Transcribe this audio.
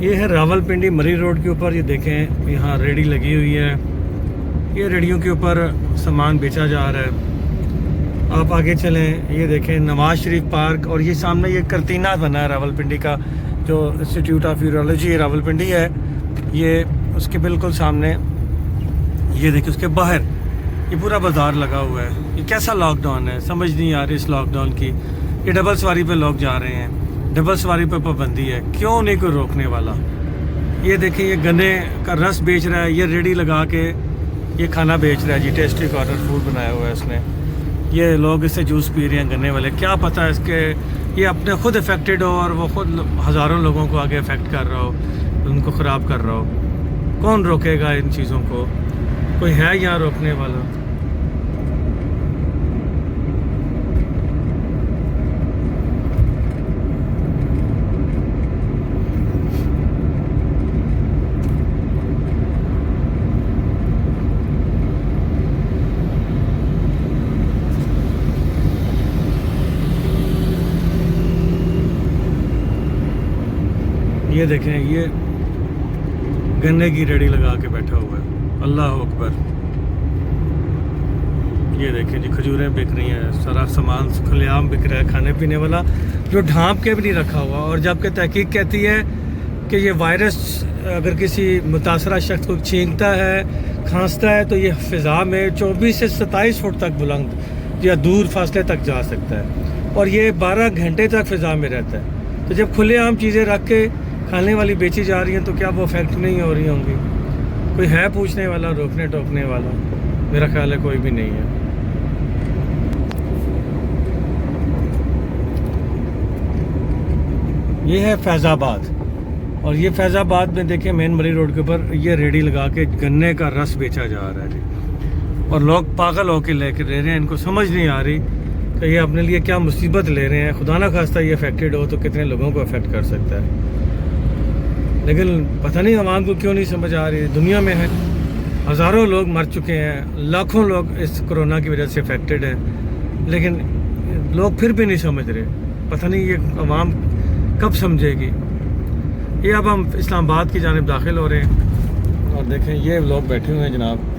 ये है रावलपिंडी मरी रोड के ऊपर। ये देखें यहाँ रेडी लगी हुई है। ये रेडियों के ऊपर सामान बेचा जा रहा है। आप आगे चलें, ये देखें नवाज शरीफ पार्क, और ये सामने ये करतीना बना है रावलपिंडी का, जो इंस्टीट्यूट ऑफ यूरोलॉजी रावलपिंडी है, ये उसके बिल्कुल सामने। ये देखिए उसके बाहर ये पूरा बाज़ार लगा हुआ है। ये कैसा लॉकडाउन है, समझ नहीं आ रही इस लॉकडाउन की। ये डबल सवारी पे लोग जा रहे हैं, डबल सवारी पे पाबंदी है, क्यों नहीं कोई रोकने वाला। ये देखिए ये गन्ने का रस बेच रहा है, ये रेडी लगा के ये खाना बेच रहा है जी। टेस्टी कॉर्नर फूड बनाया हुआ है इसने। ये लोग इससे जूस पी रहे हैं गन्ने वाले, क्या पता है इसके ये अपने खुद अफेक्टेड हो और वो खुद हज़ारों लोगों को आगे अफेक्ट कर रहा हो, उनको ख़राब कर रहा हो। कौन रोकेगा इन चीज़ों को? कोई है यहाँ रोकने वाला? ये देखें ये गन्ने की रेडी लगा के बैठा हुआ है। अल्लाह अकबर। ये देखें जी खजूरें बिक रही हैं, सारा सामान खुलेआम बिक रहा है खाने पीने वाला, जो ढांप के भी नहीं रखा हुआ। और जबकि तहकीक कहती है कि ये वायरस अगर किसी मुतासरा शख्स को छींकता है, खांसता है, तो ये फ़िज़ा में 24 से 27 फुट तक बुलंद या दूर फासले तक जा सकता है, और ये 12 घंटे तक फ़िज़ा में रहता है। तो जब खुलेआम चीज़ें रख के खाने वाली बेची जा रही हैं तो क्या वो अफेक्ट नहीं हो रही होंगी? कोई है पूछने वाला, रोकने टोकने वाला? मेरा ख्याल है कोई भी नहीं है। ये है फैज़ाबाद, और ये फैज़ाबाद में देखें मेन मरी रोड के ऊपर ये रेडी लगा के गन्ने का रस बेचा जा रहा है जी। और लोग पागल होके लेकर ले रहे हैं, इनको समझ नहीं आ रही कि ये अपने लिए क्या मुसीबत ले रहे हैं। खुदा ना खास्ता ये अफेक्टेड हो तो कितने लोगों को अफेक्ट कर सकता है। लेकिन पता नहीं आवाम को क्यों नहीं समझ आ रही। दुनिया में है हज़ारों लोग मर चुके हैं, लाखों लोग इस कोरोना की वजह से अफेक्टेड हैं, लेकिन लोग फिर भी नहीं समझ रहे। पता नहीं ये आवाम कब समझेगी। ये अब हम इस्लामाबाद की जानिब दाखिल हो रहे हैं, और देखें ये लोग बैठे हुए हैं जनाब।